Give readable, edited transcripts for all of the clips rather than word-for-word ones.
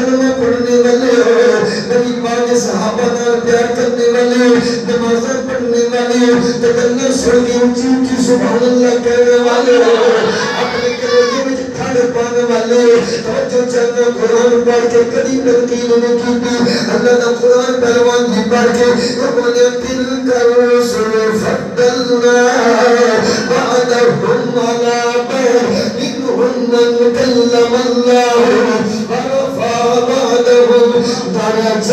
کلمہ پڑھنے والے نبی پاک صحابہ نال پیار کرنے والے نمازیں پڑھنے والے تکلم سن کے اونچی اونچی سبحان اللہ کہنے والے اپنے کلیجے میں ٹھنڈ پانے والے توجہ چاہنا قرآن پڑھ کے کبھی تنقید نہیں کی اللہ کا قرآن پہلوان جی پڑھ کے انہوں نے تلک الرسل فضلنا بعدهم على بعض منهم من كلم الله ورفع بعضهم درجات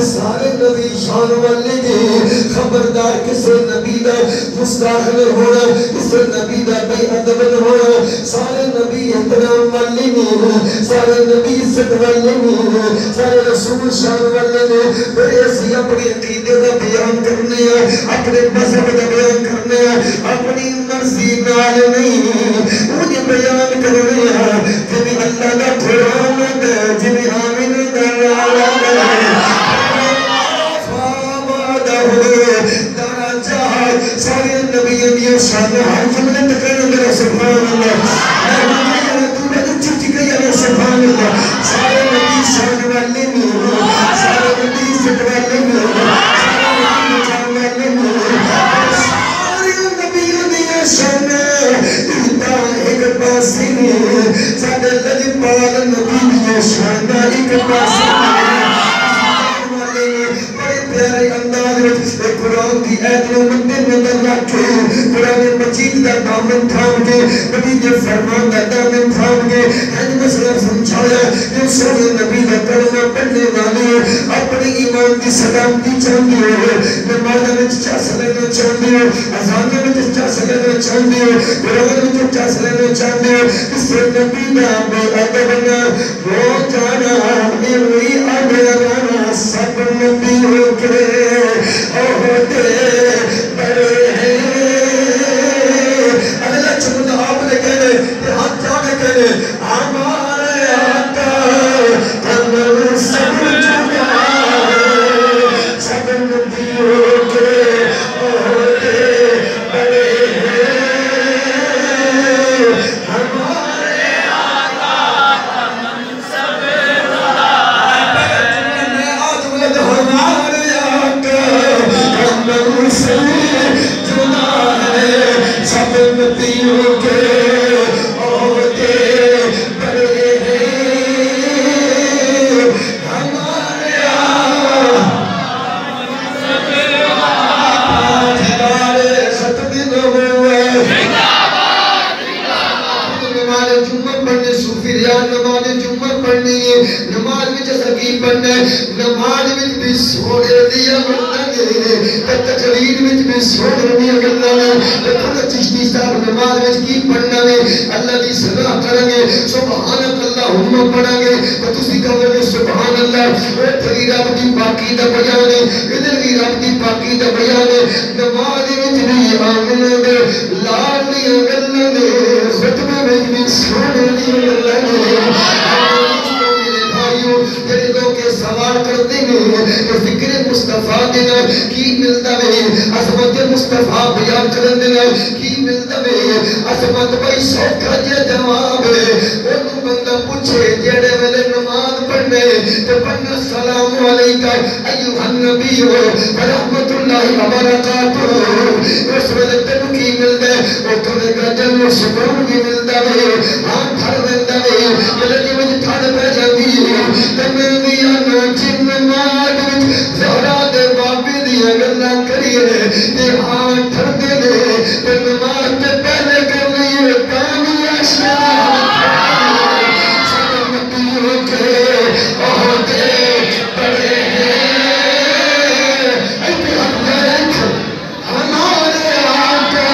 سارے نبی شان والے نے خبردار کسے نبی دا مستاخل ہونا کسے نبی دا بے ادب ہونا سارے نبی احترام والے نے سارے نبی عزت والے نے سارے رسول شان والے نے بڑے اسی اپنی عقیدے دا بیان کرنے ہیں اپنے مذہب دا بیان کرنے ہیں اپنی مرضی نال نہیں انہیں بیان کرنے ہیں جنہیں اللہ دا قرآن دا جنہیں آمین دا سارے نبیوں کی شان ہر جملے تکرر میرا سبحان اللہ سبحان اللہ سارے نبی شان والے میں سارے نبی عزت والے میں سارے نبی جان والے میں سارے نبیوں کی شان ایک پاسی میں سارے لجپال نبی کی شان ایک پاسی پیارے انداز میں قرآن کی عید میں مندر نظر رکھے قرآن مجید کا دامن تھام کے نبی کے فرمان کا دامن تھام کے حج مسئلہ سمجھایا جو سونے نبی کا کلمہ پڑھنے والے اپنے ایمان کی سلامتی چاہتے ہو نماز میں چاس لینا چاہتے ہو اذان میں چاس لینا چاہتے ہو قرآن میں چاس لینا چاہتے ہو اس نبی کا بے ادبنا وہ جانا میری ادرانا سب نبی ہو عہدے بڑے ہیں اگلا جملہ آپ نے کہنے یہ ہاتھ جانے کہنے ہمارے آقا کمر سب جگہ سب نبیوں کے عہدے بڑے ہیں ہمارے آقا کمر سب جگہ ہمارے سب نبیوں کے عہدے بڑے ہیں ہمارے ختم نبوت نماز جمعہ پڑھنے صوفی ریاض نماز جمعہ پڑھنی ہے نماز میں جیسا کی پڑھنا ہے نماز میں بھی سوڑے دیا بڑھنا ہے تقریر میں بھی سوڑے دیا بڑھنا ہے لیکن چشتی صاحب نماز میں کی پڑھنا ہے اللہ دی صلاح کریں گے سبحانک اللہم پڑھیں گے تو تسی کہو گے سبحان اللہ ادھر بھی رب دی پاکی دا بیان ہے ادھر بھی رب دی پاکی دا بیان ہے نماز میں بھی آمن دے لال دیا گلہ دے خطبہ میں بھی سوڑے دیا گلہ دے جڑے لوگ سوال کرتے ہیں کہ فکر مصطفیٰ دینا کی ملتا ہے عظمت مصطفیٰ بیان کرن دینا کی ملتا ہے عظمت بھائی سوکھا جے جواب ہے انہوں بندہ پوچھے جڑے والے نماز پڑھنے تو پڑھنا السلام علیکہ ایوہ النبی ورحمت اللہ وبرکاتہ اس وقت تنو کی ملتا ہے وہ کہے گا جنو سکون کی ملتا ہے ہاں تھڑ دیتا ہے ملتی مجھے تھڑ پہ جاتی ہے تمہیں نا جن ماد وچ زہرا دے بابی دیا گلا کریے تے ہاں تھڑ دے دے تے نماز تے پہلے کر لیے کامی اشیاء سب نبیوں کے عہدے بڑے ہیں ایتے حضرت ہمارے آقا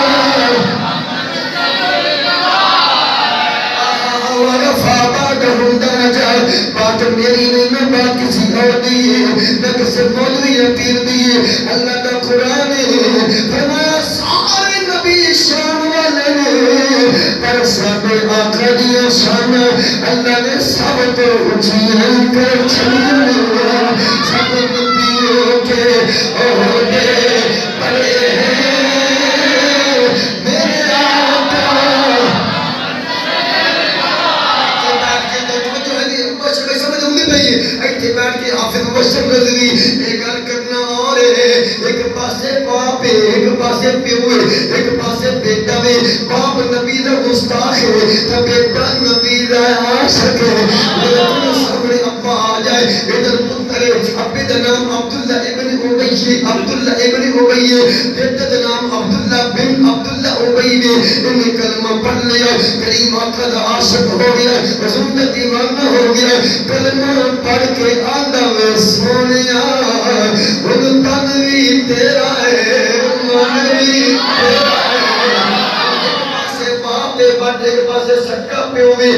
ورفع بعضهم درجات بات میری نہیں میں بات کسی اور دی ہے نہ کسی مولوی یا پیر دی ہے اللہ کا قرآن ہے فرمایا سارے نبی شان والے نے پر سب آقا دیا شان اللہ نے سب کو اچھیاں کر چھلے سب نبیوں کے عہدے بڑے ہیں پاسے باپ ہے ایک پاسے پیو ہے ایک پاسے بیٹا ہے باپ نبی دا گستاخ ہے تو بیٹا نبی دا عاشق ہے لیکن سامنے ابا آ جائے ادھر پتر ہے ابے دا نام عبداللہ ابن عبی عبداللہ ابن عبی بیٹا دا نام عبداللہ بن عبداللہ عبی نے انہیں کلمہ پڑھ لیا کریم آقا دا عاشق ہو گیا رسول دا دیوانہ ہو گیا کلمہ پڑھ کے آدھا میں سونیا ان تنوی تیرا ہے منوی تیرا ہے ایک پاسے باپ دے بڑے پاسے سکا پیو میں